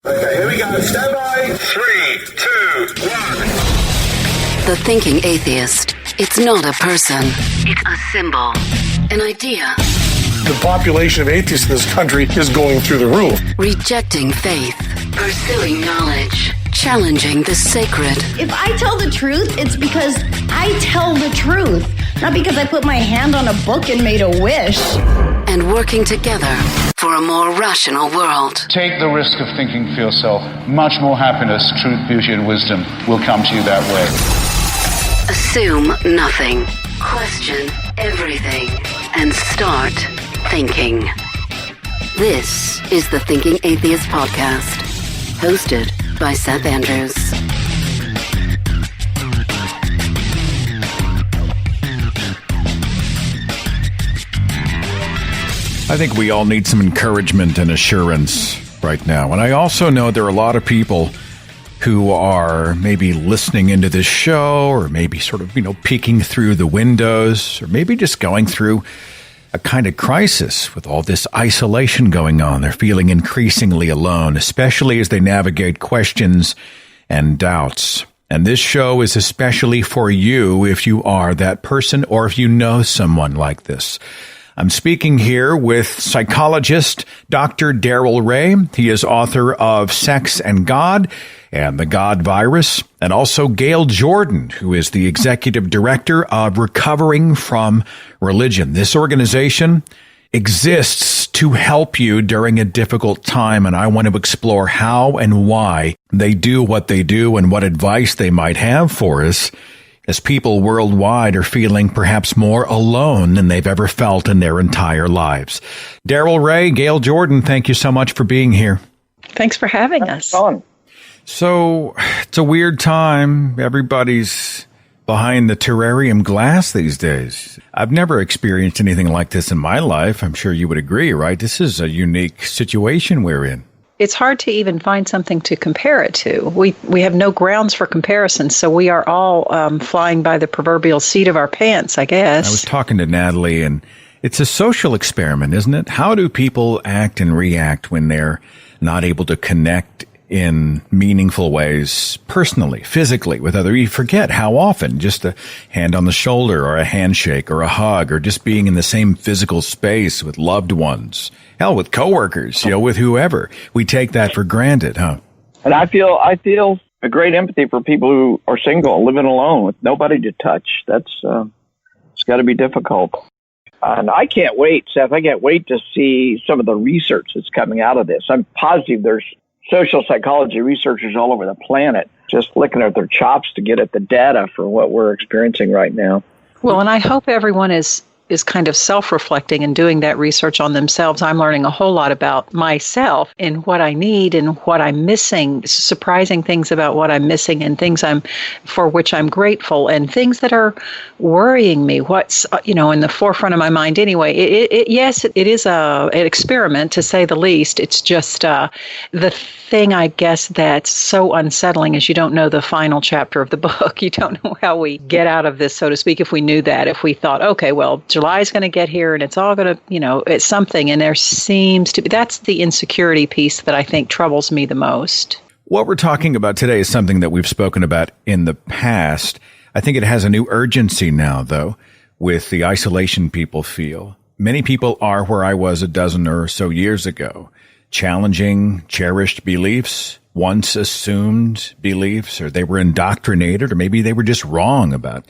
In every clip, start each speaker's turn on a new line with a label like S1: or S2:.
S1: Okay, here we go. Stand by. 3, 2, 1.
S2: The thinking atheist. It's not a person. It's a symbol. An idea.
S3: The population of atheists in this country is going through the roof.
S2: Rejecting faith. Pursuing knowledge. Challenging the sacred.
S4: If I tell the truth, it's because I tell the truth. Not because I put my hand on a book and made a wish.
S2: And working together for a more rational world.
S5: Take the risk of thinking for yourself. Much more happiness, truth, beauty, and wisdom will come to you that way.
S2: Assume nothing. Question everything. And start thinking. This is the Thinking Atheist Podcast. Hosted by Seth Andrews.
S6: I think we all need some encouragement and assurance right now. And I also know there are a lot of people who are maybe listening into this show or maybe sort of, peeking through the windows or maybe just going through a kind of crisis with all this isolation going on. They're feeling increasingly alone, especially as they navigate questions and doubts. And this show is especially for you if you are that person or if you know someone like this. I'm speaking here with psychologist Dr. Darrell Ray. He is author of Sex and God and the God Virus, and also Gail Jordan, who is the executive director of Recovering from Religion. This organization exists to help you during a difficult time, and I want to explore how and why they do what they do and what advice they might have for us as people worldwide are feeling perhaps more alone than they've ever felt in their entire lives. Darrell Ray, Gail Jordan, thank you so much for being here.
S7: Thanks for having us.
S6: So it's a weird time. Everybody's behind the terrarium glass these days. I've never experienced anything like this in my life. I'm sure you would agree, right? This is a unique situation we're in.
S7: It's hard to even find something to compare it to. We have no grounds for comparison, so we are all flying by the proverbial seat of our pants, I guess.
S6: I was talking to Natalie, and it's a social experiment, isn't it? How do people act and react when they're not able to connect in meaningful ways, personally, physically, with others? You forget how often just a hand on the shoulder or a handshake or a hug or just being in the same physical space with loved ones, hell, with coworkers, with whoever. We take that for granted, huh?
S8: And I feel a great empathy for people who are single, living alone with nobody to touch. That's it's got to be difficult. And I can't wait, Seth. I can't wait to see some of the research that's coming out of this. I'm positive there's social psychology researchers all over the planet just licking at their chops to get at the data for what we're experiencing right now.
S7: Well, and I hope everyone is kind of self-reflecting and doing that research on themselves. I'm learning a whole lot about myself and what I need and what I'm missing, surprising things about what I'm missing and things for which I'm grateful and things that are worrying me. What's, in the forefront of my mind anyway. Yes, it is an experiment to say the least. It's just the thing, I guess, that's so unsettling is you don't know the final chapter of the book. You don't know how we get out of this, so to speak. If we knew that, if we thought, okay, well, July's going to get here and it's all going to, it's something. And there seems to be, that's the insecurity piece that I think troubles me the most.
S6: What we're talking about today is something that we've spoken about in the past. I think it has a new urgency now, though, with the isolation people feel. Many people are where I was a dozen or so years ago, challenging cherished beliefs, once assumed beliefs, or they were indoctrinated, or maybe they were just wrong about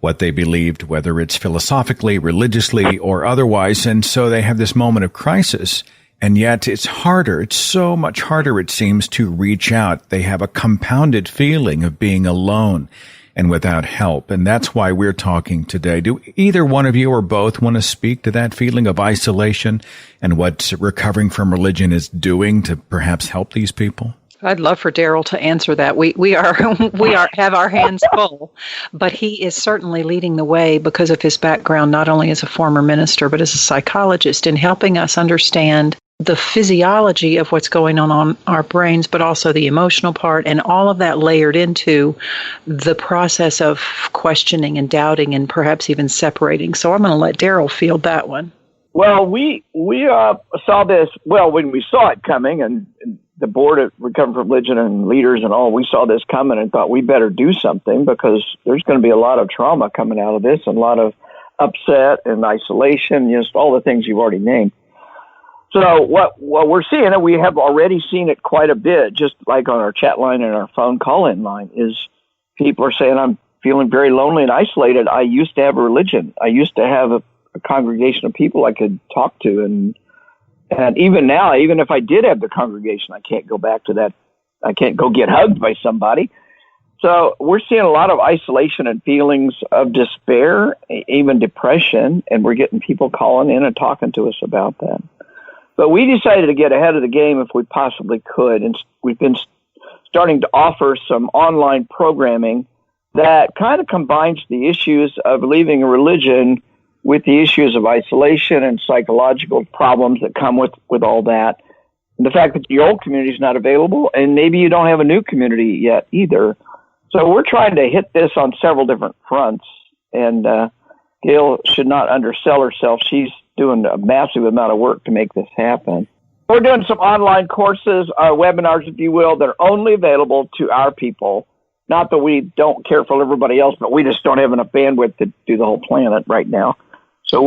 S6: what they believed, whether it's philosophically, religiously, or otherwise. And so they have this moment of crisis. And yet it's harder. It's so much harder, it seems, to reach out. They have a compounded feeling of being alone and without help. And that's why we're talking today. Do either one of you or both want to speak to that feeling of isolation and what Recovering from Religion is doing to perhaps help these people?
S7: I'd love for Darrell to answer that. We have our hands full, but he is certainly leading the way because of his background, not only as a former minister, but as a psychologist, in helping us understand the physiology of what's going on our brains, but also the emotional part, and all of that layered into the process of questioning and doubting and perhaps even separating. So I'm going to let Darrell field that one.
S8: Well, we saw this, when we saw it coming, and the board at Recovery from Religion and leaders and all, we saw this coming and thought we better do something because there's going to be a lot of trauma coming out of this and a lot of upset and isolation, just all the things you've already named. So what we're seeing, and we have already seen it quite a bit, just like on our chat line and our phone call-in line, is people are saying, I'm feeling very lonely and isolated. I used to have a religion. I used to have a congregation of people I could talk to. And even now, even if I did have the congregation, I can't go back to that. I can't go get hugged by somebody. So we're seeing a lot of isolation and feelings of despair, even depression, and we're getting people calling in and talking to us about that. But we decided to get ahead of the game if we possibly could, and we've been starting to offer some online programming that kind of combines the issues of leaving a religion with the issues of isolation and psychological problems that come with all that. And the fact that your old community is not available, and maybe you don't have a new community yet either. So we're trying to hit this on several different fronts, and Gail should not undersell herself. She's doing a massive amount of work to make this happen. We're doing some online courses, webinars, if you will, that are only available to our people. Not that we don't care for everybody else, but we just don't have enough bandwidth to do the whole planet right now. So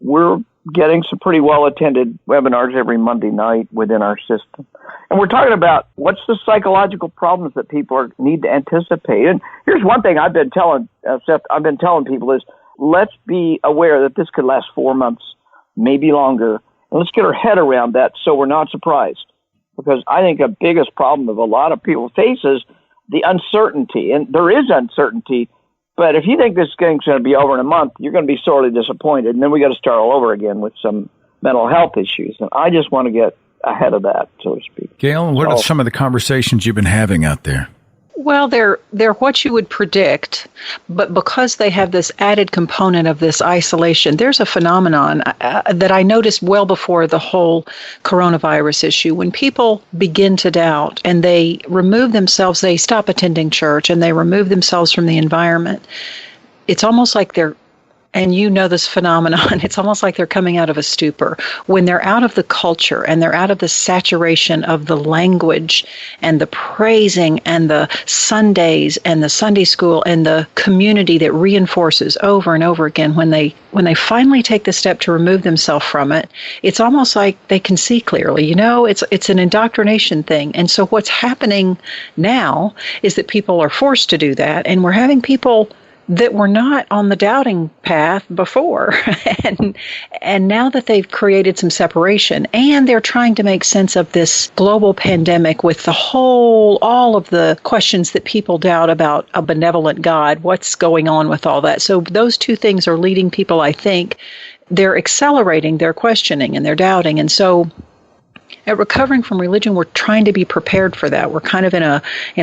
S8: we're getting some pretty well-attended webinars every Monday night within our system. And we're talking about what's the psychological problems that people need to anticipate. And here's one thing I've been telling, Seth, I've been telling people is, let's be aware that this could last 4 months, maybe longer. And let's get our head around that so we're not surprised. Because I think the biggest problem of a lot of people face is the uncertainty. And there is uncertainty. But if you think this thing's going to be over in a month, you're going to be sorely disappointed. And then we got to start all over again with some mental health issues. And I just want to get ahead of that, so to speak.
S6: Gail, what are some of the conversations you've been having out there?
S7: Well, they're what you would predict, but because they have this added component of this isolation, there's a phenomenon that I noticed well before the whole coronavirus issue. When people begin to doubt and they remove themselves, they stop attending church and they remove themselves from the environment, it's almost like they're, and you know this phenomenon, it's almost like they're coming out of a stupor. When they're out of the culture and they're out of the saturation of the language and the praising and the Sundays and the Sunday school and the community that reinforces over and over again, when they finally take the step to remove themselves from it, it's almost like they can see clearly. You know, it's an indoctrination thing. And so what's happening now is that people are forced to do that, and we're having people that were not on the doubting path before. and now that they've created some separation and they're trying to make sense of this global pandemic with all of the questions that people doubt about a benevolent God, what's going on with all that. So those two things are leading people, I think, they're accelerating their questioning and their doubting. And so at Recovering from Religion, we're trying to be prepared for that. We're kind of in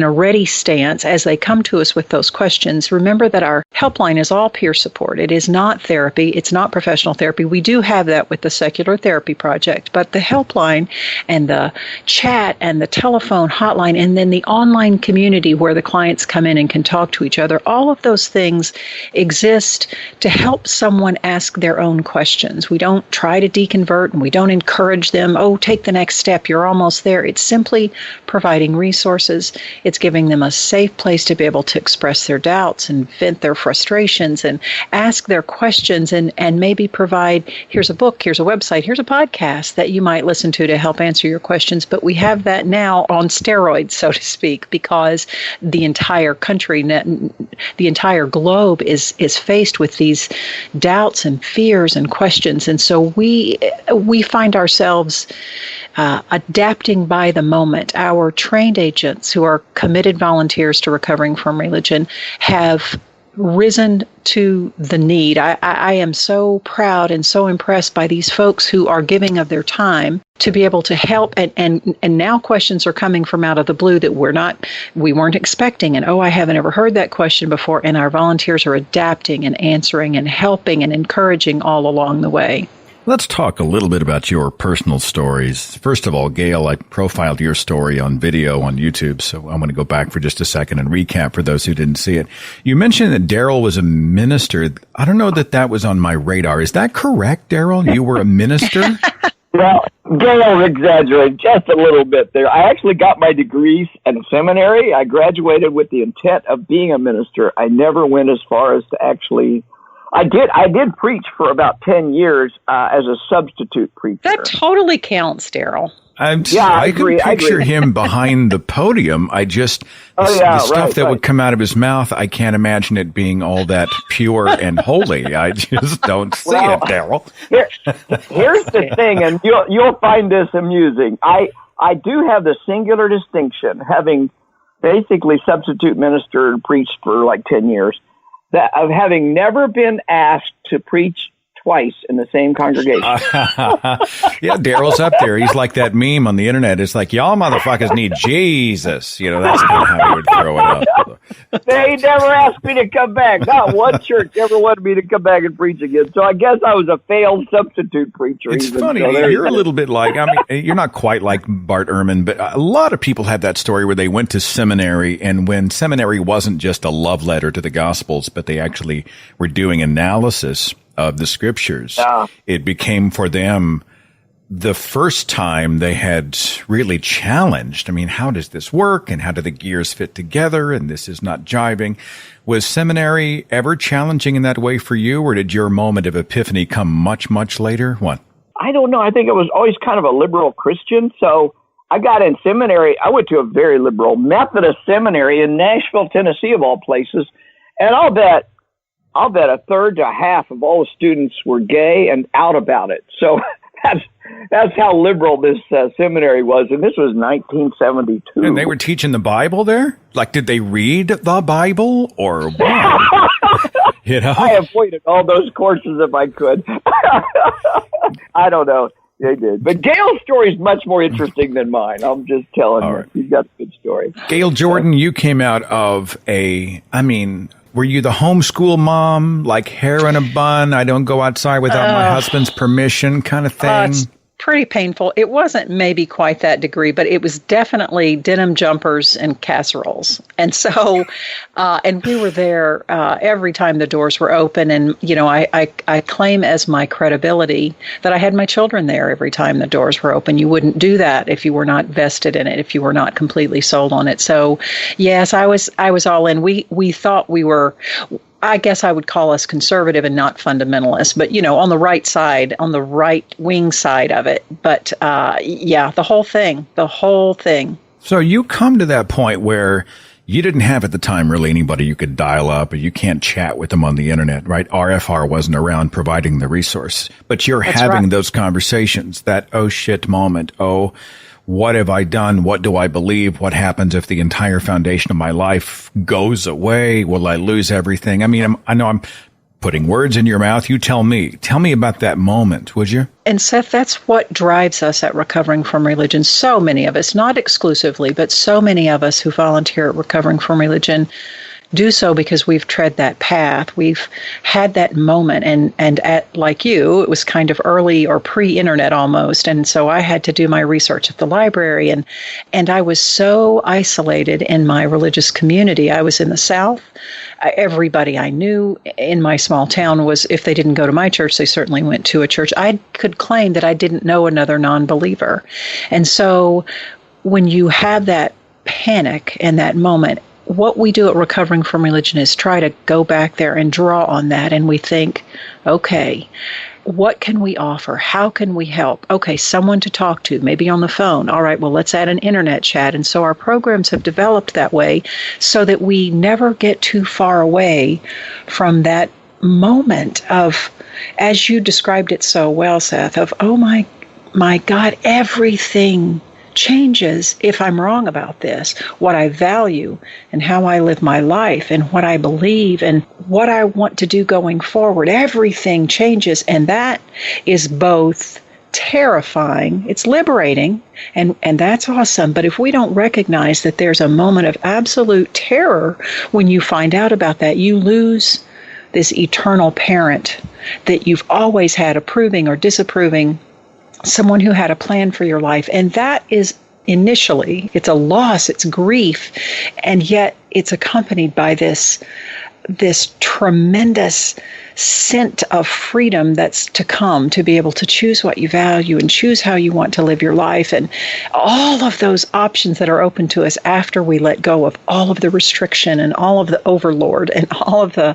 S7: a ready stance as they come to us with those questions. Remember that our helpline is all peer support. It is not therapy. It's not professional therapy. We do have that with the Secular Therapy Project, but the helpline and the chat and the telephone hotline and then the online community where the clients come in and can talk to each other, all of those things exist to help someone ask their own questions. We don't try to deconvert and we don't encourage them, take the next step, you're almost there. It's simply providing resources. It's giving them a safe place to be able to express their doubts and vent their frustrations and ask their questions and maybe provide, here's a book, here's a website, here's a podcast that you might listen to help answer your questions. But we have that now on steroids, so to speak, because the entire country, the entire globe is faced with these doubts and fears and questions. And so we find ourselves adapting by the moment. Our trained agents who are committed volunteers to Recovering from Religion have risen to the need. I am so proud and so impressed by these folks who are giving of their time to be able to help. And now questions are coming from out of the blue that we weren't expecting. And I haven't ever heard that question before. And our volunteers are adapting and answering and helping and encouraging all along the way.
S6: Let's talk a little bit about your personal stories. First of all, Gail, I profiled your story on video on YouTube, so I'm going to go back for just a second and recap for those who didn't see it. You mentioned that Daryl was a minister. I don't know that was on my radar. Is that correct, Daryl? You were a minister?
S8: Well, Gail exaggerated just a little bit there. I actually got my degrees at a seminary. I graduated with the intent of being a minister. I never went as far as to actually. I did preach for about 10 years as a substitute preacher.
S7: That totally counts, Daryl.
S6: I
S8: agree.
S6: can picture him behind the podium. The stuff that would come out of his mouth, I can't imagine it being all that pure and holy. I just don't see it, Daryl.
S8: Here's the thing, and you'll find this amusing. I do have the singular distinction, having basically substitute ministered and preached for like 10 years, that of having never been asked to preach twice in the same congregation.
S6: Yeah, Daryl's up there. He's like that meme on the internet. It's like, y'all motherfuckers need Jesus. That's kind of how he would throw it up.
S8: They never asked me to come back. Not one church ever wanted me to come back and preach again. So I guess I was a failed substitute preacher.
S6: It's funny. You're a little bit like, you're not quite like Bart Ehrman, but a lot of people have that story where they went to seminary, and when seminary wasn't just a love letter to the Gospels, but they actually were doing analysis of the scriptures, it became for them the first time they had really challenged. How does this work, and how do the gears fit together? And this is not jiving. Was seminary ever challenging in that way for you, or did your moment of epiphany come much, much later? What?
S8: I don't know. I think I was always kind of a liberal Christian. So I got in seminary. I went to a very liberal Methodist seminary in Nashville, Tennessee, of all places. And I'll bet a third to a half of all the students were gay and out about it. So that's how liberal this seminary was. And this was 1972.
S6: And they were teaching the Bible there? Like, did they read the Bible or what?
S8: I avoided all those courses if I could. I don't know. They did. But Gail's story is much more interesting than mine. I'm just telling you. Right. He's got a good story.
S6: Gail Jordan, you came out of were you the homeschool mom, like hair in a bun, I don't go outside without my husband's permission kind of thing?
S7: It's pretty painful. It wasn't maybe quite that degree, but it was definitely denim jumpers and casseroles. And so, and we were there every time the doors were open. And, I claim as my credibility that I had my children there every time the doors were open. You wouldn't do that if you were not vested in it, if you were not completely sold on it. So, yes, I was all in. We thought we were, I guess I would call us conservative and not fundamentalist, but, on the right side, on the right wing side of it. But, the whole thing.
S6: So you come to that point where you didn't have at the time really anybody you could dial up, or you can't chat with them on the internet, right? RFR wasn't around providing the resource, but you're having those conversations, that oh shit moment. Oh, what have I done? What do I believe? What happens if the entire foundation of my life goes away? Will I lose everything? I know I'm putting words in your mouth. You tell me. Tell me about that moment, would you?
S7: And Seth, that's what drives us at Recovering from Religion. So many of us, not exclusively, but so many of us who volunteer at Recovering from Religion do so because we've tread that path. We've had that moment, and like you, it was kind of early or pre-internet almost, and so I had to do my research at the library, and I was so isolated in my religious community. I was in the South. Everybody I knew in my small town was, if they didn't go to my church, they certainly went to a church. I could claim that I didn't know another non-believer. And so when you have that panic and that moment, what we do at Recovering from Religion is try to go back there and draw on that. And we think, okay, what can we offer? How can we help? Okay, someone to talk to, maybe on the phone. All right, well, let's add an internet chat. And so our programs have developed that way so that we never get too far away from that moment of, as you described it so well, Seth, of, oh my God, everything changes if I'm wrong about this, what I value and how I live my life and what I believe and what I want to do going forward. Everything changes, and that is both terrifying, it's liberating, and that's awesome. But if we don't recognize that there's a moment of absolute terror when you find out about that, you lose this eternal parent that you've always had, approving or disapproving, someone who had a plan for your life. And that is initially, it's a loss, it's grief, and yet it's accompanied by this tremendous scent of freedom that's to come, to be able to choose what you value and choose how you want to live your life, and all of those options that are open to us after we let go of all of the restriction and all of the overlord and all of the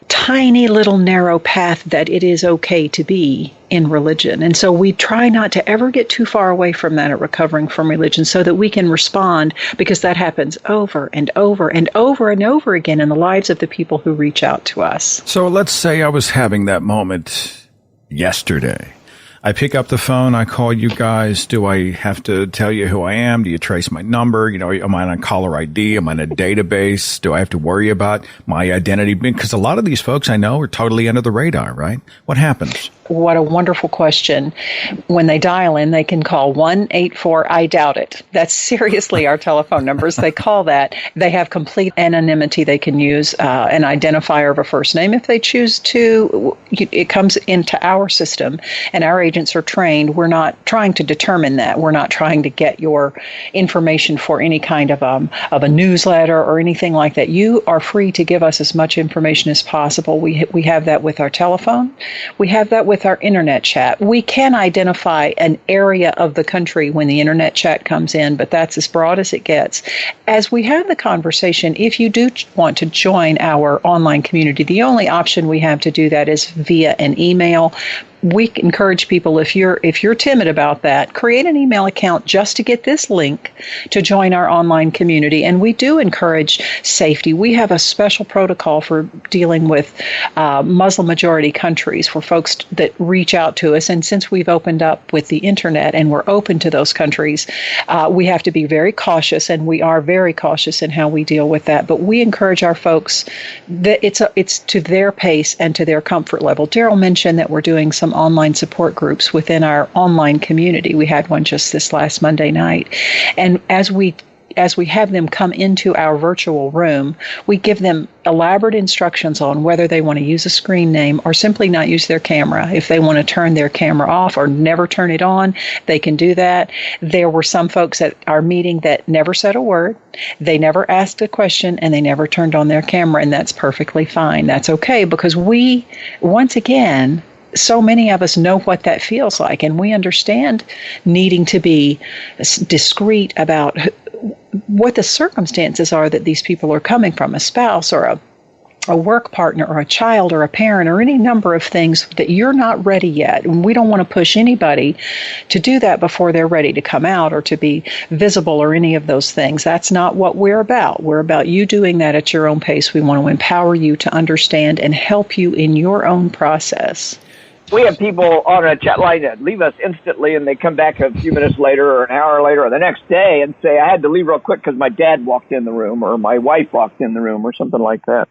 S7: tiny little narrow path that it is okay to be in religion. And so we try not to ever get too far away from that at Recovering from Religion, so that we can respond, because that happens over and over and over and over again in the lives of the people who reach out to us.
S6: So let's say I was having that moment yesterday. I pick up the phone, I call you guys. Do I have to tell you who I am? Do you trace my number? You know, am I on caller ID? Am I in a database? Do I have to worry about my identity? Because a lot of these folks I know are totally under the radar, right? What happens?
S7: What a wonderful question. When they dial in, they can call 1-84-I-DOUBT-IT. That's seriously our telephone numbers. They call that. They have complete anonymity. They can use an identifier of a first name if they choose to. It comes into our system, and our agents are trained. We're not trying to determine that. We're not trying to get your information for any kind of a newsletter or anything like that. You are free to give us as much information as possible. We have that with our telephone. We have that with our internet chat. We can identify an area of the country when the internet chat comes in, but that's as broad as it gets. As we have the conversation, if you do want to join our online community, the only option we have to do that is via an email. We encourage people, if you're timid about that, create an email account just to get this link to join our online community. And we do encourage safety. We have a special protocol for dealing with Muslim majority countries, for folks that reach out to us. And since we've opened up with the internet and we're open to those countries, we have to be very cautious, and we are very cautious in how we deal with that. But we encourage our folks that it's to their pace and to their comfort level. Daryl mentioned that we're doing some online support groups within our online community. We had one just this last Monday night. And as we have them come into our virtual room, we give them elaborate instructions on whether they want to use a screen name or simply not use their camera. If they want to turn their camera off or never turn it on, they can do that. There were some folks at our meeting that never said a word, they never asked a question, and they never turned on their camera, and that's perfectly fine. That's okay, because we, once again, so many of us know what that feels like, and we understand needing to be discreet about what the circumstances are that these people are coming from, a spouse or a work partner or a child or a parent or any number of things that you're not ready yet. And we don't want to push anybody to do that before they're ready to come out or to be visible or any of those things. That's not what we're about. We're about you doing that at your own pace. We want to empower you to understand and help you in your own process.
S8: We have people on a chat line that leave us instantly, and they come back a few minutes later or an hour later or the next day and say, I had to leave real quick because my dad walked in the room or my wife walked in the room or something like that.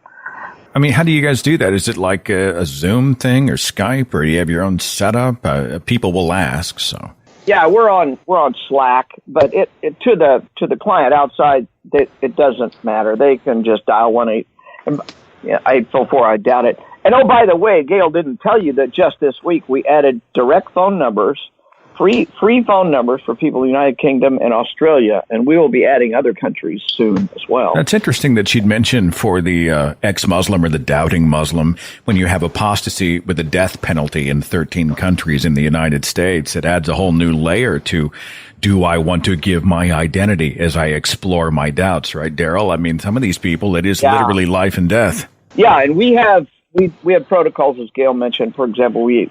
S6: I mean, how do you guys do that? Is it like a Zoom thing or Skype, or do you have your own setup? People will ask, so. Yeah,
S8: we're on Slack, but it to the client outside, it doesn't matter. They can just dial 1-8. 844, I doubt it. And oh, by the way, Gail didn't tell you that just this week we added direct phone numbers, free phone numbers for people in the United Kingdom and Australia, and we will be adding other countries soon as well.
S6: That's interesting that she'd mentioned for the ex-Muslim or the doubting Muslim, when you have apostasy with a death penalty in 13 countries in the United States, it adds a whole new layer to, do I want to give my identity as I explore my doubts, right, Daryl? I mean, some of these people, it is literally life and death.
S8: Yeah, and we have protocols, as Gail mentioned. For example, we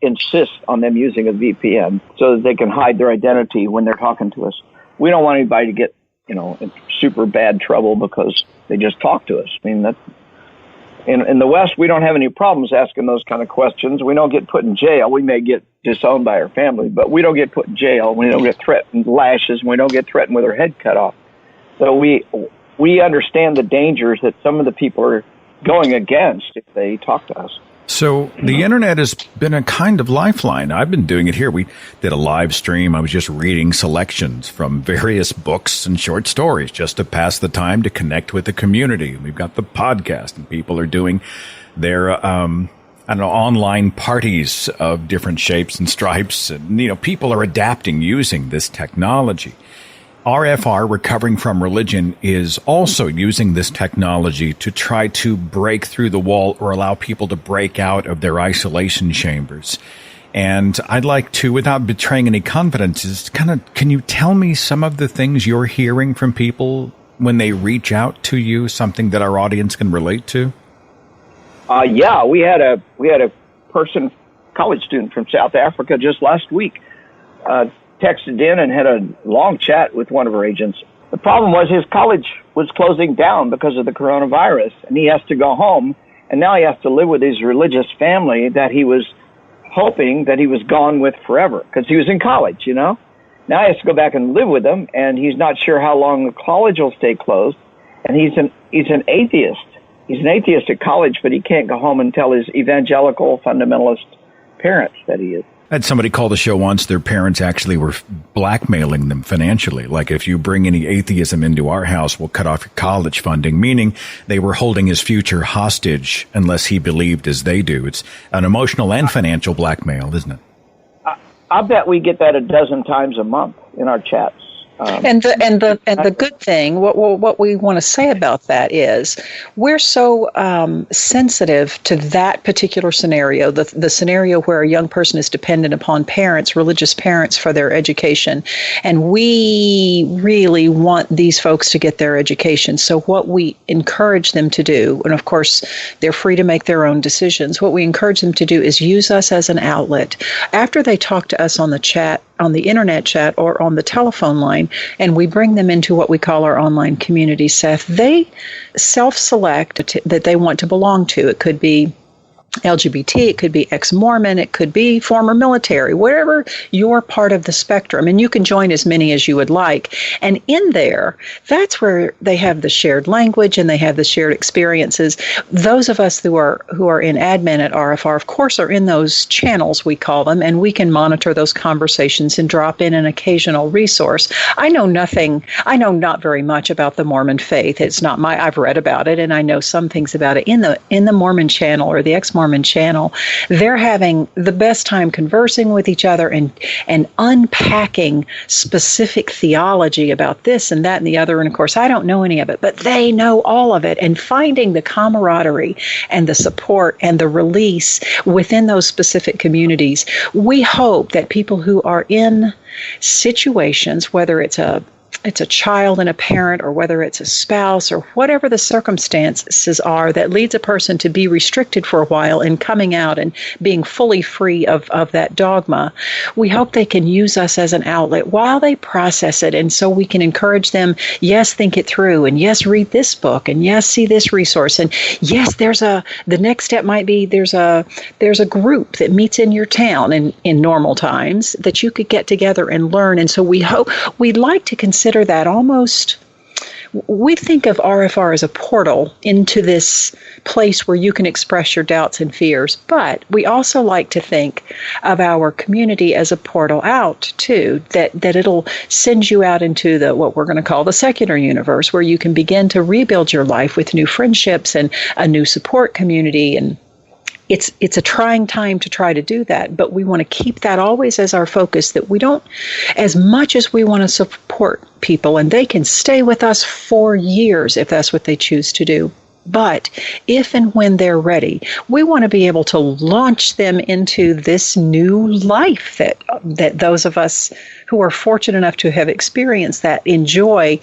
S8: insist on them using a VPN so that they can hide their identity when they're talking to us. We don't want anybody to get, in super bad trouble because they just talk to us. I mean, that in the West, we don't have any problems asking those kind of questions. We don't get put in jail. We may get disowned by our family, but we don't get put in jail. We don't get threatened lashes, and we don't get threatened with our head cut off. So we understand the dangers that some of the people are going against if they talk to us.
S6: So the internet has been a kind of lifeline. I've been doing it here. We did a live stream. I was just reading selections from various books and short stories just to pass the time, to connect with the community. We've got the podcast, and people are doing their, online parties of different shapes and stripes. And, people are adapting using this technology. RFR, Recovering from Religion, is also using this technology to try to break through the wall or allow people to break out of their isolation chambers. And I'd like to, without betraying any confidences, can you tell me some of the things you're hearing from people when they reach out to you, something that our audience can relate to?
S8: Yeah, we had a person, college student from South Africa just last week, texted in and had a long chat with one of our agents. The problem was his college was closing down because of the coronavirus, and he has to go home, and now he has to live with his religious family that he was hoping that he was gone with forever, because he was in college, you know. Now he has to go back and live with them, and he's not sure how long the college will stay closed, and he's an atheist. He's an atheist at college, but he can't go home and tell his evangelical fundamentalist parents that he is.
S6: I had somebody call the show once. Their parents actually were blackmailing them financially. Like, if you bring any atheism into our house, we'll cut off your college funding, meaning they were holding his future hostage unless he believed as they do. It's an emotional and financial blackmail, isn't it?
S8: I bet we get that a dozen times a month in our chats.
S7: And the good thing, what we want to say about that is, we're so sensitive to that particular scenario, the scenario where a young person is dependent upon parents, religious parents, for their education, and we really want these folks to get their education. So what we encourage them to do, and of course they're free to make their own decisions, what we encourage them to do is use us as an outlet. After they talk to us on the chat, on the internet chat, or on the telephone line, and we bring them into what we call our online community, Seth, they self-select that they want to belong to. It could be LGBT, it could be ex-Mormon, it could be former military, wherever you're part of the spectrum, and you can join as many as you would like. And in there, that's where they have the shared language and they have the shared experiences. Those of us who are in admin at RFR, of course, are in those channels, we call them, and we can monitor those conversations and drop in an occasional resource. I know not very much about the Mormon faith. It's not I've read about it, and I know some things about it. In the Mormon channel, or the ex-Mormon channel, they're having the best time conversing with each other and unpacking specific theology about this and that and the other. And of course, I don't know any of it, but they know all of it, and finding the camaraderie and the support and the release within those specific communities. We hope that people who are in situations, whether it's a child and a parent, or whether it's a spouse, or whatever the circumstances are that leads a person to be restricted for a while and coming out and being fully free of that dogma, we hope they can use us as an outlet while they process it. And so we can encourage them, yes, think it through, and yes, read this book, and yes, see this resource, and yes, the next step might be there's a group that meets in your town in normal times that you could get together and learn. And so we'd like to consider that almost, we think of RFR as a portal into this place where you can express your doubts and fears, but we also like to think of our community as a portal out too, that it'll send you out into what we're going to call the secular universe, where you can begin to rebuild your life with new friendships and a new support community. And it's a trying time to try to do that, but we want to keep that always as our focus, that we don't, as much as we want to support people, and they can stay with us for years if that's what they choose to do. But if and when they're ready, we want to be able to launch them into this new life that those of us who are fortunate enough to have experienced that enjoy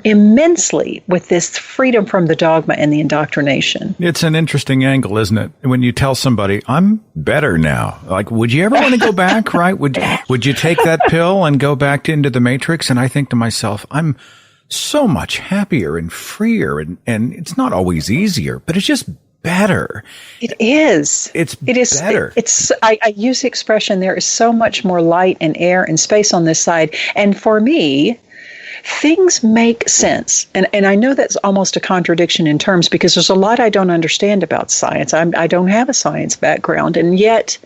S7: immensely, with this freedom from the dogma and the indoctrination.
S6: It's an interesting angle, isn't it? When you tell somebody, I'm better now. Like, would you ever want to go back, right? Would you take that pill and go back into the matrix? And I think to myself, I'm so much happier and freer, and it's not always easier, but it's just better.
S7: It is.
S6: It is better.
S7: I use the expression, there is so much more light and air and space on this side. And for me, things make sense. And I know that's almost a contradiction in terms, because there's a lot I don't understand about science. I don't have a science background. And yet,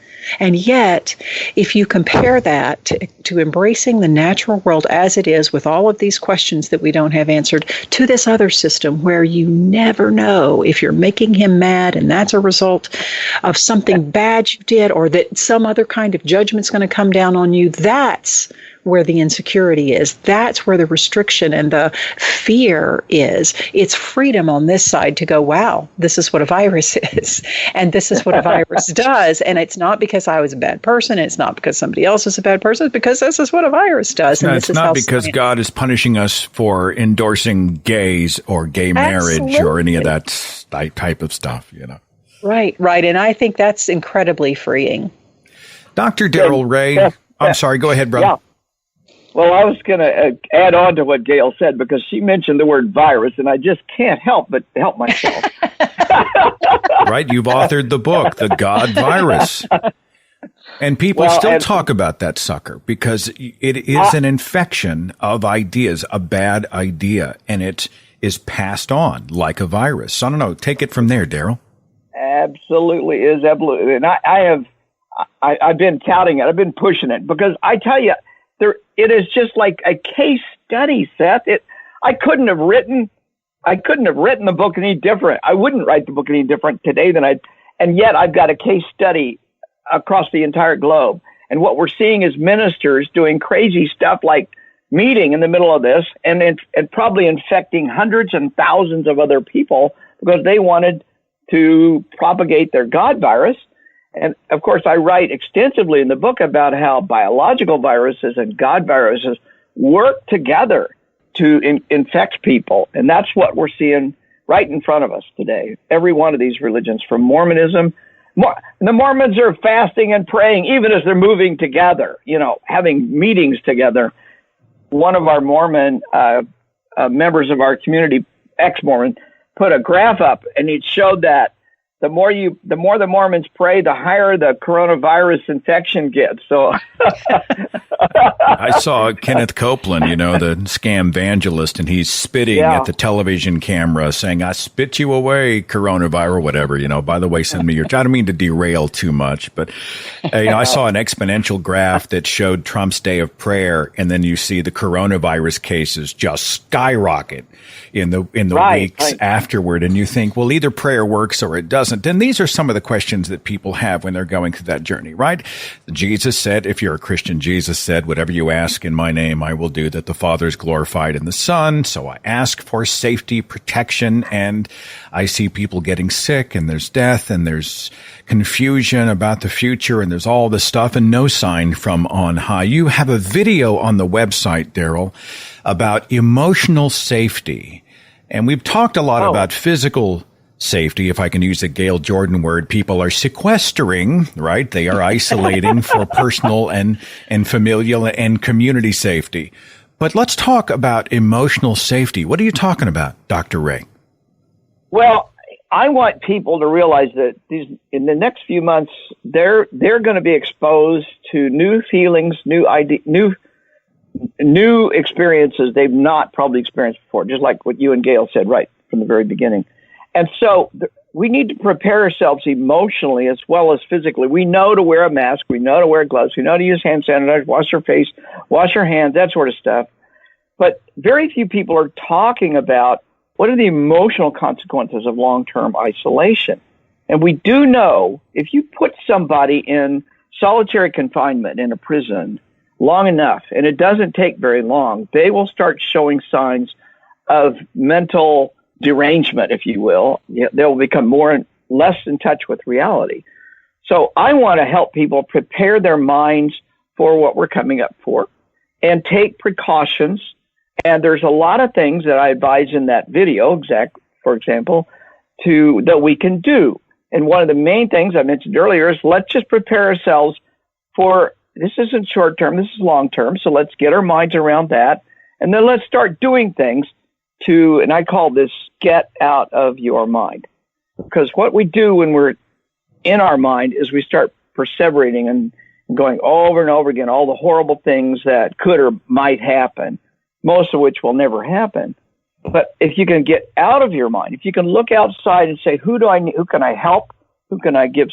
S7: if you compare that to embracing the natural world as it is, with all of these questions that we don't have answered, to this other system where you never know if you're making him mad and that's a result of something bad you did, or that some other kind of judgment's going to come down on you, that's where the insecurity is. That's where the restriction and the fear is. It's freedom on this side to go, wow, this is what a virus is. And this is what a virus does. And it's not because I was a bad person. It's not because somebody else is a bad person. It's because this is what a virus does. And
S6: it's not because God is punishing us for endorsing gays or gay marriage or any of that type of stuff, you know.
S7: Right. And I think that's incredibly freeing.
S6: Dr. Darrell Ray, I'm sorry, go ahead, brother.
S8: Yeah. Well, I was going to add on to what Gail said because she mentioned the word virus, and I just can't help but help myself.
S6: Right, you've authored the book, The God Virus. And people still talk about that sucker because it is an infection of ideas, a bad idea, and it is passed on like a virus. So I don't know, take it from there, Darrell.
S8: Absolutely is absolutely, and I've been touting it. I've been pushing it because I tell you, it is just like a case study, Seth. I couldn't have written the book any different. I wouldn't write the book any different today and yet I've got a case study across the entire globe. And what we're seeing is ministers doing crazy stuff like meeting in the middle of this and probably infecting hundreds and thousands of other people because they wanted to propagate their God virus. And of course, I write extensively in the book about how biological viruses and God viruses work together to infect people. And that's what we're seeing right in front of us today. Every one of these religions, from Mormonism, the Mormons are fasting and praying, even as they're moving together, having meetings together. One of our Mormon members of our community, ex-Mormon, put a graph up, and it showed that the more the Mormons pray, the higher the coronavirus infection gets. So
S6: I saw Kenneth Copeland, the scam evangelist, and he's spitting at the television camera saying, "I spit you away, coronavirus," whatever, by the way, send me your, I don't mean to derail too much, but I saw an exponential graph that showed Trump's day of prayer. And then you see the coronavirus cases just skyrocket in the weeks afterward. And you think, well, either prayer works or it doesn't. And these are some of the questions that people have when they're going through that journey, right? Jesus said, if you're a Christian, Jesus said, whatever you ask in my name, I will do, that the Father is glorified in the Son. So I ask for safety, protection, and I see people getting sick, and there's death, and there's confusion about the future, and there's all this stuff, and no sign from on high. You have a video on the website, Darrell, about emotional safety. And we've talked a lot about physical safety, if I can use a Gail Jordan word. People are sequestering, right? They are isolating for personal and familial and community safety. But let's talk about emotional safety. What are you talking about, Dr. Ray? Well,
S8: I want people to realize that in the next few months, they're going to be exposed to new feelings, new experiences they've not probably experienced before, just like what you and Gail said right from the very beginning. And so we need to prepare ourselves emotionally as well as physically. We know to wear a mask. We know to wear gloves. We know to use hand sanitizer, wash your face, wash your hands, that sort of stuff. But very few people are talking about what are the emotional consequences of long-term isolation. And we do know if you put somebody in solitary confinement in a prison long enough, and it doesn't take very long, they will start showing signs of mental derangement, if you will. They'll become less in touch with reality. So I want to help people prepare their minds for what we're coming up for and take precautions. And there's a lot of things that I advise in that video, for example, that we can do. And one of the main things I mentioned earlier is let's just prepare ourselves for, this isn't short term, this is long term. So let's get our minds around that. And then let's start doing things and I call this get out of your mind. Because what we do when we're in our mind is we start perseverating and going over and over again, all the horrible things that could or might happen, most of which will never happen. But if you can get out of your mind, if you can look outside and say, who can I help? Who can I give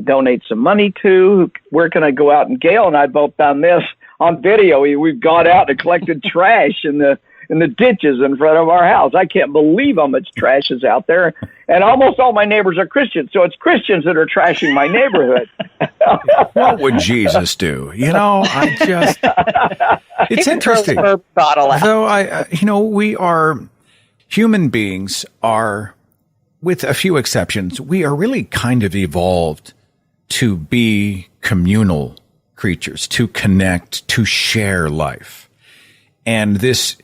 S8: donate some money to? Where can I go out? And Gail and I both done this on video. We've gone out and collected trash in the in the ditches in front of our house. I can't believe how much trash is out there. And almost all my neighbors are Christians, so it's Christians that are trashing my neighborhood.
S6: What would Jesus do? It's interesting. Though we are human beings are, with a few exceptions, we are really kind of evolved to be communal creatures, to connect, to share life. And this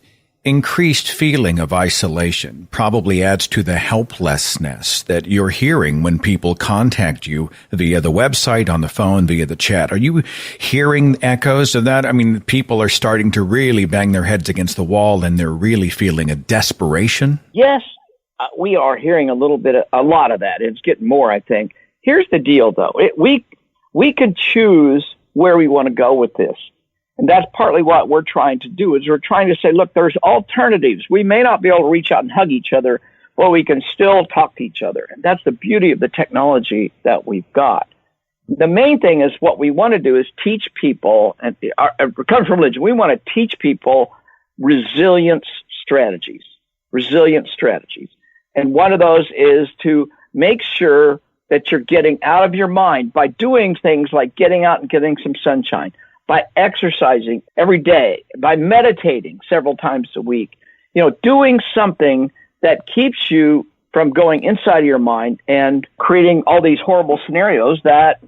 S6: increased feeling of isolation probably adds to the helplessness that you're hearing when people contact you via the website, on the phone, via the chat. Are you hearing echoes of that? I mean, people are starting to really bang their heads against the wall, and they're really feeling a desperation.
S8: Yes, we are hearing a lot of that. It's getting more, I think. Here's the deal, though. We can choose where we want to go with this. And that's partly what we're trying to do, is we're trying to say, look, there's alternatives. We may not be able to reach out and hug each other, but we can still talk to each other. And that's the beauty of the technology that we've got. The main thing is what we want to do is teach people, and come from religion, we want to teach people resilience strategies. And one of those is to make sure that you're getting out of your mind by doing things like getting out and getting some sunshine, by exercising every day, by meditating several times a week, doing something that keeps you from going inside of your mind and creating all these horrible scenarios that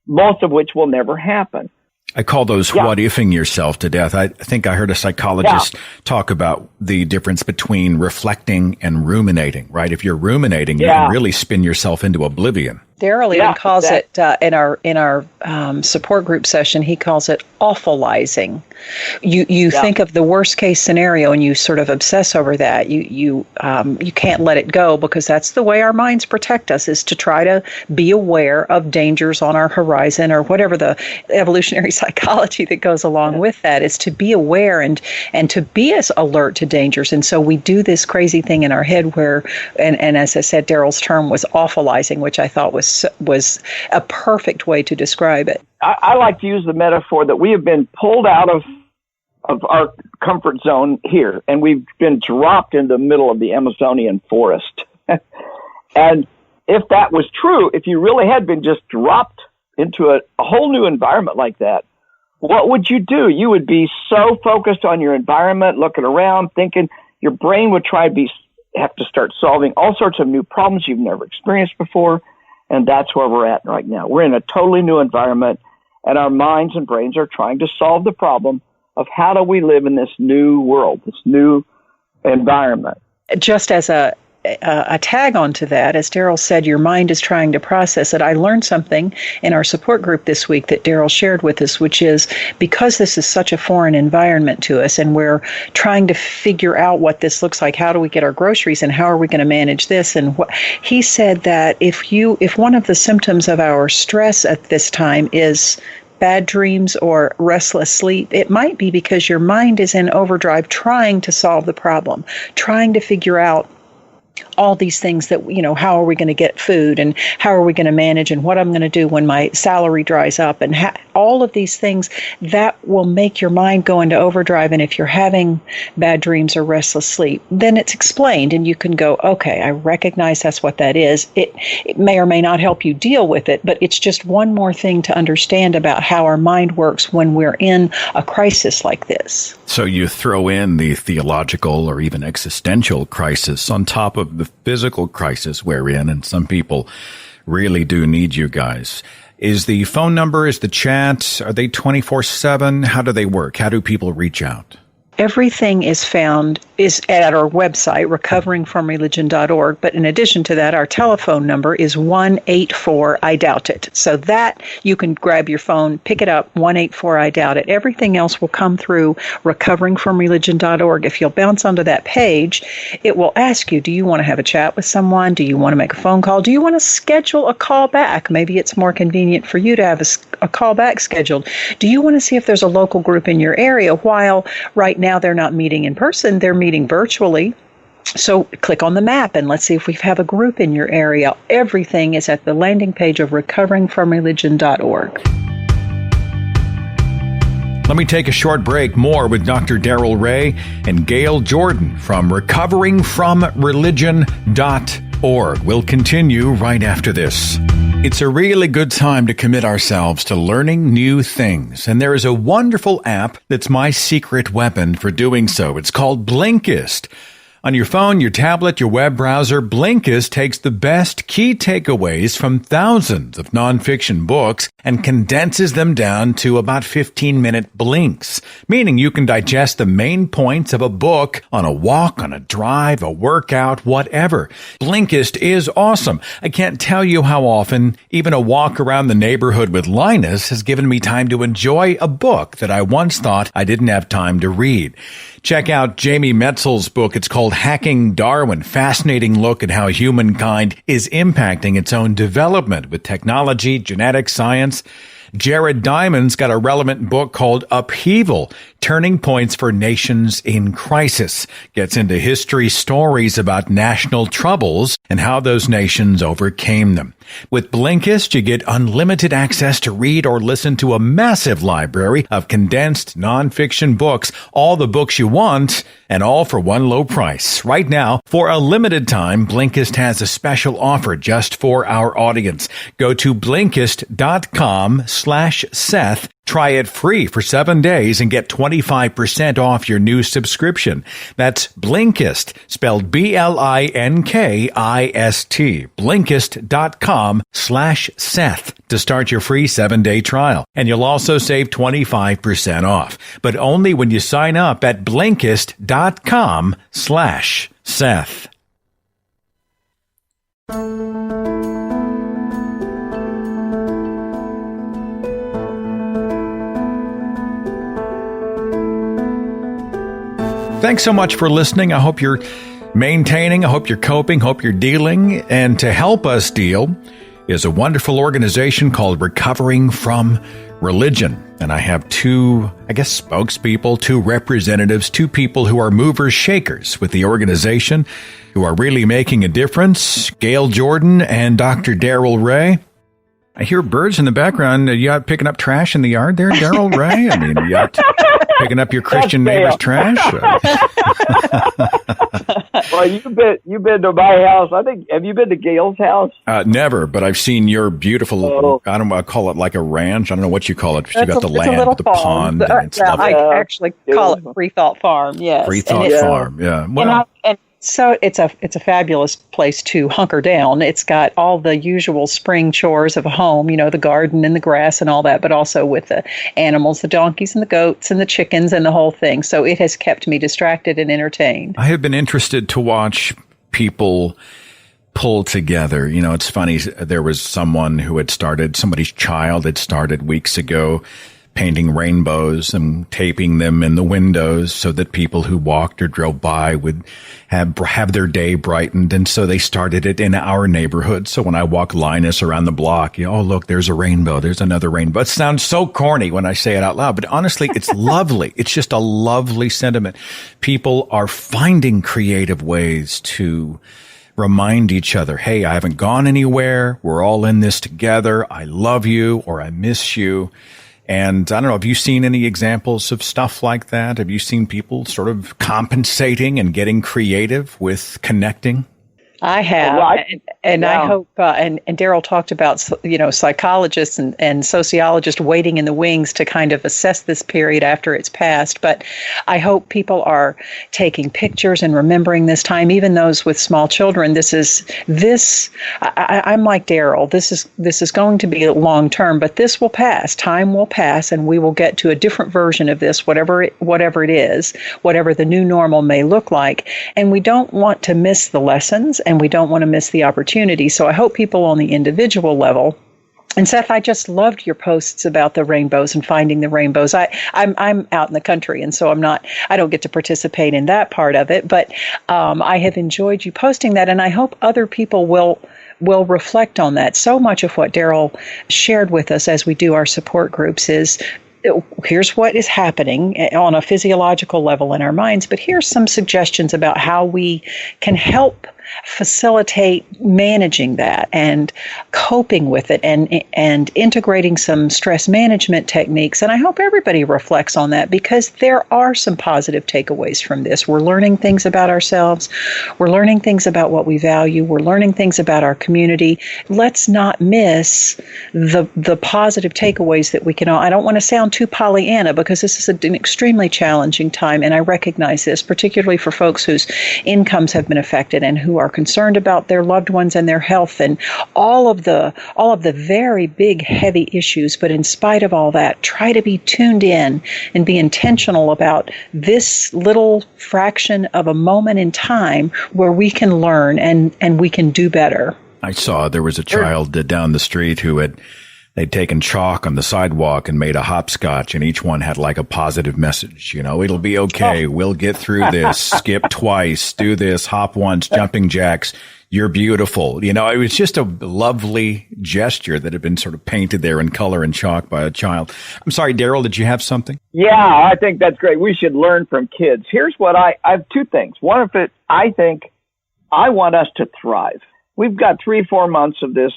S8: most of which will never happen.
S6: I call those what-ifing yourself to death. I think I heard a psychologist talk about the difference between reflecting and ruminating, right? If you're ruminating, you can really spin yourself into oblivion.
S7: Daryl even calls it in our support group session. He calls it awfulizing. You think of the worst case scenario and you sort of obsess over that. You can't let it go, because that's the way our minds protect us, is to try to be aware of dangers on our horizon, or whatever the evolutionary psychology that goes along with that is, to be aware and to be as alert to dangers. And so we do this crazy thing in our head where, and as I said, Daryl's term was awfulizing, which I thought was a perfect way to describe it.
S8: I like to use the metaphor that we have been pulled out of our comfort zone here, and we've been dropped in the middle of the Amazonian forest. And if that was true, if you really had been just dropped into a whole new environment like that, what would you do? You would be so focused on your environment, looking around, thinking. Your brain would have to start solving all sorts of new problems you've never experienced before. And that's where we're at right now. We're in a totally new environment, and our minds and brains are trying to solve the problem of how do we live in this new world, this new environment.
S7: Just as a tag onto that, as Daryl said, your mind is trying to process it. I learned something in our support group this week that Daryl shared with us, which is, because this is such a foreign environment to us and we're trying to figure out what this looks like, how do we get our groceries and how are we going to manage this? And he said that if one of the symptoms of our stress at this time is bad dreams or restless sleep, it might be because your mind is in overdrive trying to solve the problem, trying to figure out all these things that, how are we going to get food and how are we going to manage and what I'm going to do when my salary dries up, and all of these things that will make your mind go into overdrive. And if you're having bad dreams or restless sleep, then it's explained and you can go, okay, I recognize that's what that is. It may or may not help you deal with it, but it's just one more thing to understand about how our mind works when we're in a crisis like this.
S6: So you throw in the theological or even existential crisis on top of the physical crisis we're in, and some people really do need you guys. Is the phone number, is the chat, are they 24/7? How do they work? How do people reach out?
S7: Everything is at our website, recoveringfromreligion.org. But in addition to that, our telephone number is 1-844-I-DOUBT-IT. So that you can grab your phone, pick it up, 1-844-I-DOUBT-IT. Everything else will come through recoveringfromreligion.org. If you'll bounce onto that page, it will ask you, do you want to have a chat with someone? Do you want to make a phone call? Do you want to schedule a call back? Maybe it's more convenient for you to have a call back scheduled. Do you want to see if there's a local group in your area? While right now they're not meeting in person, they're meeting virtually. So click on the map and let's see if we have a group in your area. Everything is at the landing page of recoveringfromreligion.org.
S6: Let me take a short break. More with Dr. Darrell Ray and Gail Jordan from recoveringfromreligion.org. We'll continue right after this. It's a really good time to commit ourselves to learning new things, and there is a wonderful app that's my secret weapon for doing so. It's called Blinkist. On your phone, your tablet, your web browser, Blinkist takes the best key takeaways from thousands of nonfiction books and condenses them down to about 15-minute blinks, meaning you can digest the main points of a book on a walk, on a drive, a workout, whatever. Blinkist is awesome. I can't tell you how often even a walk around the neighborhood with Linus has given me time to enjoy a book that I once thought I didn't have time to read. Check out Jamie Metzel's book. It's called Hacking Darwin. Fascinating look at how humankind is impacting its own development with technology, genetic science. Jared Diamond's got a relevant book called Upheaval, Turning Points for Nations in Crisis. Gets into history stories about national troubles and how those nations overcame them. With Blinkist, you get unlimited access to read or listen to a massive library of condensed nonfiction books, all the books you want, and all for one low price. Right now, for a limited time, Blinkist has a special offer just for our audience. Go to Blinkist.com/Seth. Try it free for 7 days and get 25% off your new subscription. That's Blinkist, spelled Blinkist. Blinkist.com/Seth to start your free 7-day trial. And you'll also save 25% off, but only when you sign up at Blinkist.com/Seth. Thanks so much for listening. I hope you're maintaining. I hope you're coping. Hope you're dealing. And to help us deal is a wonderful organization called Recovering from Religion. And I have two, spokespeople, two representatives, two people who are movers, shakers with the organization who are really making a difference. Gail Jordan and Dr. Darrell Ray. I hear birds in the background. You out picking up trash in the yard there, Darrell Ray? I mean, you out picking up your Christian neighbor's trash?
S8: Well, you've been to my house. Have you been to Gail's house?
S6: Never, but I've seen your beautiful, I don't know, I call it like a ranch. I don't know what you call it. You got the land with the pond. And it's lovely.
S7: I actually call it Free Thought Farm, yes.
S6: Free Thought Farm, yeah. Well,
S7: so it's a fabulous place to hunker down. It's got all the usual spring chores of a home, the garden and the grass and all that, but also with the animals, the donkeys and the goats and the chickens and the whole thing. So it has kept me distracted and entertained.
S6: I have been interested to watch people pull together. It's funny. There was somebody's child had started weeks ago painting rainbows and taping them in the windows so that people who walked or drove by would have their day brightened. And so they started it in our neighborhood. So when I walk Linus around the block, oh, look, there's a rainbow. There's another rainbow. It sounds so corny when I say it out loud, but honestly, it's lovely. It's just a lovely sentiment. People are finding creative ways to remind each other, hey, I haven't gone anywhere. We're all in this together. I love you, or I miss you. And I don't know, have you seen any examples of stuff like that? Have you seen people sort of compensating and getting creative with connecting?
S7: I have, I hope, and Darrell talked about, psychologists and sociologists waiting in the wings to kind of assess this period after it's passed. But I hope people are taking pictures and remembering this time, even those with small children. I'm like Darrell. This is going to be long term, but this will pass. Time will pass, and we will get to a different version of this, whatever it is, whatever the new normal may look like. And we don't want to miss the lessons, and we don't want to miss the opportunity. So I hope people on the individual level. And Seth, I just loved your posts about the rainbows and finding the rainbows. I'm out in the country, and so I don't get to participate in that part of it. But I have enjoyed you posting that, and I hope other people will reflect on that. So much of what Darrell shared with us as we do our support groups is, here's what is happening on a physiological level in our minds, but here's some suggestions about how we can help facilitate managing that and coping with it and integrating some stress management techniques. And I hope everybody reflects on that, because there are some positive takeaways from this. We're learning things about ourselves. We're learning things about what we value. We're learning things about our community. Let's not miss the positive takeaways that we can all. I don't want to sound too Pollyanna, because this is an extremely challenging time, and I recognize this, particularly for folks whose incomes have been affected and who are concerned about their loved ones and their health and all of the very big, heavy issues. But in spite of all that, try to be tuned in and be intentional about this little fraction of a moment in time where we can learn and we can do better.
S6: I saw there was a child down the street who they'd taken chalk on the sidewalk and made a hopscotch, and each one had like a positive message. It'll be okay. We'll get through this. Skip twice. Do this. Hop once. Jumping jacks. You're beautiful. It was just a lovely gesture that had been sort of painted there in color and chalk by a child. I'm sorry, Daryl, did you have something?
S8: Yeah, I think that's great. We should learn from kids. Here's what I have two things. One of it, I think I want us to thrive. We've got 3-4 months of this,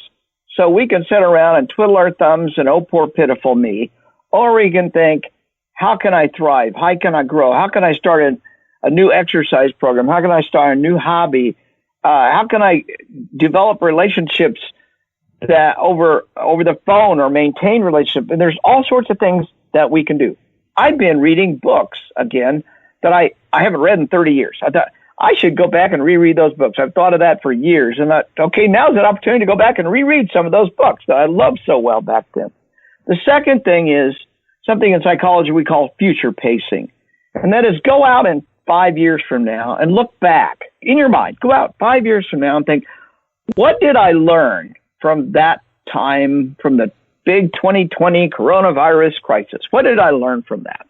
S8: so we can sit around and twiddle our thumbs and, oh, poor pitiful me. Or we can think, how can I thrive? How can I grow? How can I start a new exercise program? How can I start a new hobby? How can I develop relationships that over the phone, or maintain relationships? And there's all sorts of things that we can do. I've been reading books again that I haven't read in 30 years. I thought I should go back and reread those books. I've thought of that for years, and thought, okay, now's an opportunity to go back and reread some of those books that I loved so well back then. The second thing is something in psychology we call future pacing, and that is go out in 5 years from now and look back in your mind. Go out 5 years from now and think, what did I learn from that time, from the big 2020 coronavirus crisis? What did I learn from that?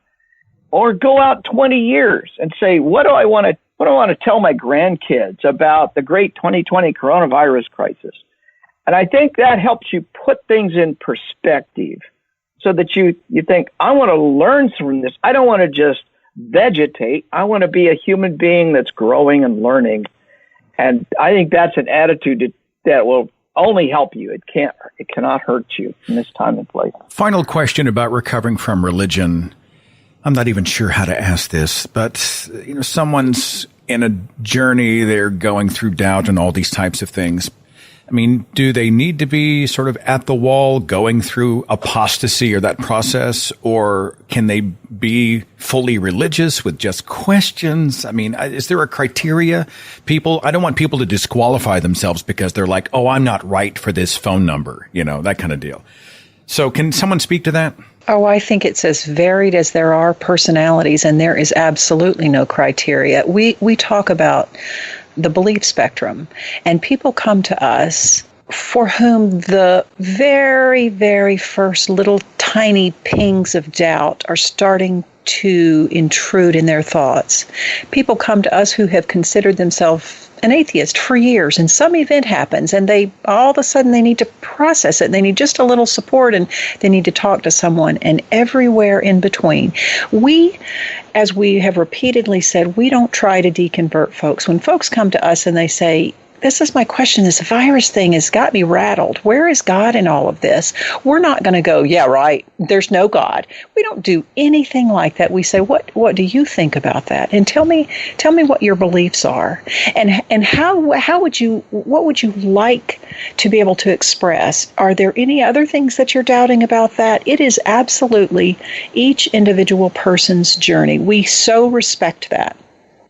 S8: Or go out 20 years and say, what do I want to tell my grandkids about the great 2020 coronavirus crisis? And I think that helps you put things in perspective so that you think, I want to learn from this. I don't want to just vegetate. I want to be a human being that's growing and learning. And I think that's an attitude that will only help you. It cannot hurt you in this time and place.
S6: Final question about recovering from religion. I'm not even sure how to ask this, but someone's in a journey, they're going through doubt and all these types of things. I mean, do they need to be sort of at the wall going through apostasy or that process, or can they be fully religious with just questions? I mean, is there a criteria? I don't want people to disqualify themselves because they're like, oh, I'm not right for this phone number, that kind of deal. So can someone speak to that?
S7: Oh, I think it's as varied as there are personalities, and there is absolutely no criteria. We talk about the belief spectrum, and people come to us for whom the very, very first little tiny pings of doubt are starting to intrude in their thoughts. People come to us who have considered themselves an atheist for years, and some event happens, and they all of a sudden they need to process it, and they need just a little support, and they need to talk to someone, and everywhere in between. We, as we have repeatedly said, we don't try to deconvert folks. When folks come to us and they say, this is my question, this virus thing has got me rattled. Where is God in all of this? We're not going to go, yeah, right, there's no God. We don't do anything like that. We say, what do you think about that? And tell me what your beliefs are. And what would you like to be able to express? Are there any other things that you're doubting about that? It is absolutely each individual person's journey. We so respect that.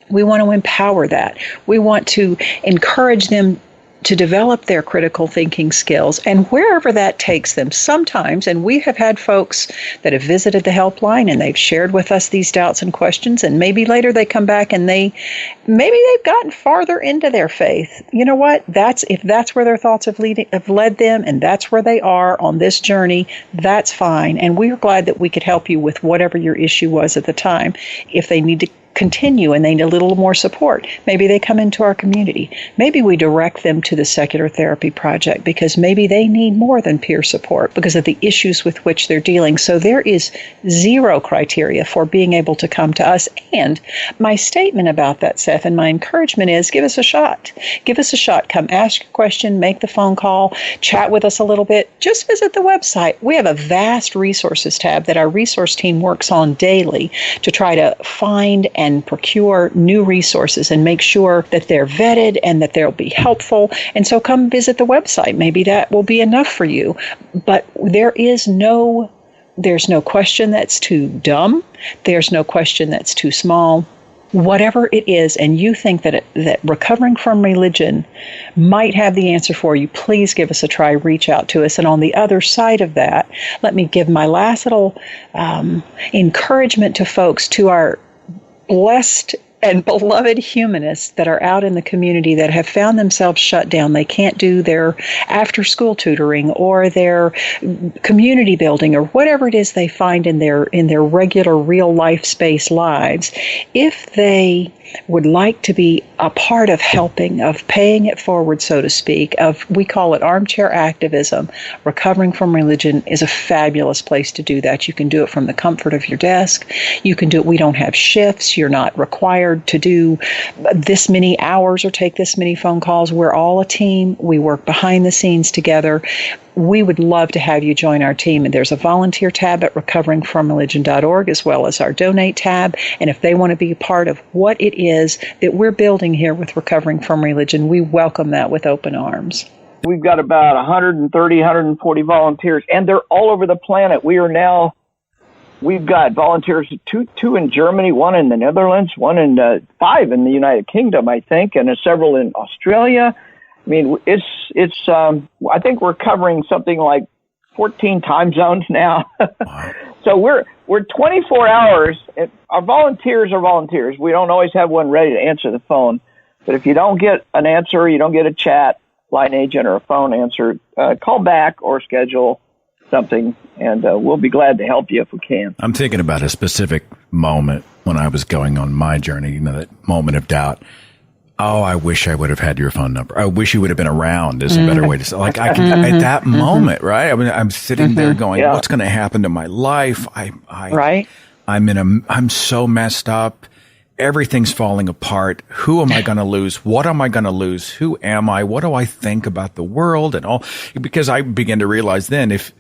S7: We want to empower that. We want to encourage them to develop their critical thinking skills, and wherever that takes them. Sometimes, and we have had folks that have visited the helpline and they've shared with us these doubts and questions, and maybe later they come back and maybe they've gotten farther into their faith. You know what? If that's where their thoughts have led them, and that's where they are on this journey, that's fine. And we're glad that we could help you with whatever your issue was at the time. If they need to continue and they need a little more support, maybe they come into our community. Maybe we direct them to the Secular Therapy Project because maybe they need more than peer support because of the issues with which they're dealing. So there is zero criteria for being able to come to us. And my statement about that, Seth, and my encouragement is give us a shot. Give us a shot. Come ask your question, make the phone call, chat with us a little bit. Just visit the website. We have a vast resources tab that our resource team works on daily to try to find and procure new resources and make sure that they're vetted and that they'll be helpful. And so come visit the website. Maybe that will be enough for you. But there's no question that's too dumb. There's no question that's too small. Whatever it is, and you think that recovering from religion might have the answer for you, please give us a try. Reach out to us. And on the other side of that, let me give my last little encouragement to folks, to our blessed and beloved humanists that are out in the community that have found themselves shut down. They can't do their after-school tutoring or their community building or whatever it is they find in their regular real-life space lives. If they would like to be a part of helping, of paying it forward, so to speak, we call it armchair activism, recovering from religion is a fabulous place to do that. You can do it from the comfort of your desk. You can do it. We don't have shifts. You're not required to do this many hours or take this many phone calls. We're all a team. We work behind the scenes together. We would love to have you join our team. And there's a volunteer tab at recoveringfromreligion.org as well as our donate tab. And if they want to be a part of what it is that we're building here with Recovering from Religion, we welcome that with open arms.
S8: We've got about 130, 140 volunteers, and they're all over the planet. We've got volunteers, two in Germany, one in the Netherlands, 5 in the United Kingdom, I think, and several in Australia. I mean, I think we're covering something like 14 time zones now. Wow. So we're 24 hours. Our volunteers are volunteers. We don't always have one ready to answer the phone. But if you don't get an answer, you don't get a chat, line agent, or a phone answer, call back or schedule something, and we'll be glad to help you if we can.
S6: I'm thinking about a specific moment when I was going on my journey, that moment of doubt. Oh, I wish I would have had your phone number. I wish you would have been around is a better way to say. Like I can at that moment, right? I mean, I'm sitting there going, what's going to happen to my life?
S7: Right.
S6: I'm so messed up. Everything's falling apart. Who am I going to lose? What am I going to lose? Who am I? What do I think about the world and all? Because I began to realize then if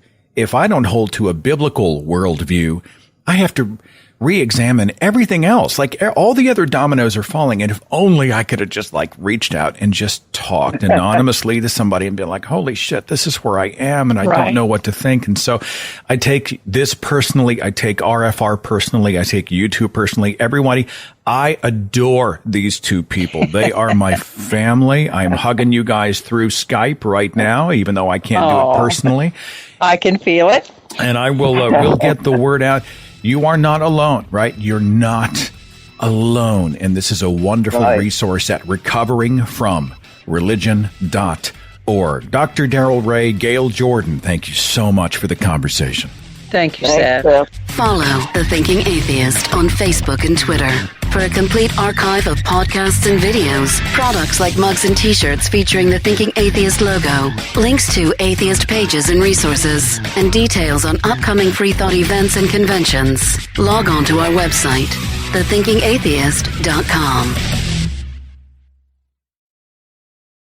S6: I don't hold to a biblical worldview, I have to re-examine everything else. Like all the other dominoes are falling. And if only I could have just reached out and just talked anonymously to somebody and been like, holy shit, this is where I am. And I don't know what to think. And so I take this personally. I take RFR personally. I take YouTube personally. Everybody, I adore these two people. They are my family. I'm hugging you guys through Skype right now, even though I can't do it personally.
S7: I can feel it.
S6: And I will we'll get the word out. You are not alone, right? You're not alone. And this is a wonderful resource at recoveringfromreligion.org. Dr. Darrell Ray, Gail Jordan, thank you so much for the conversation.
S7: Thank you, Seth.
S2: Follow The Thinking Atheist on Facebook and Twitter for a complete archive of podcasts and videos, products like mugs and t-shirts featuring the Thinking Atheist logo, links to atheist pages and resources, and details on upcoming Free Thought events and conventions. Log on to our website, thethinkingatheist.com.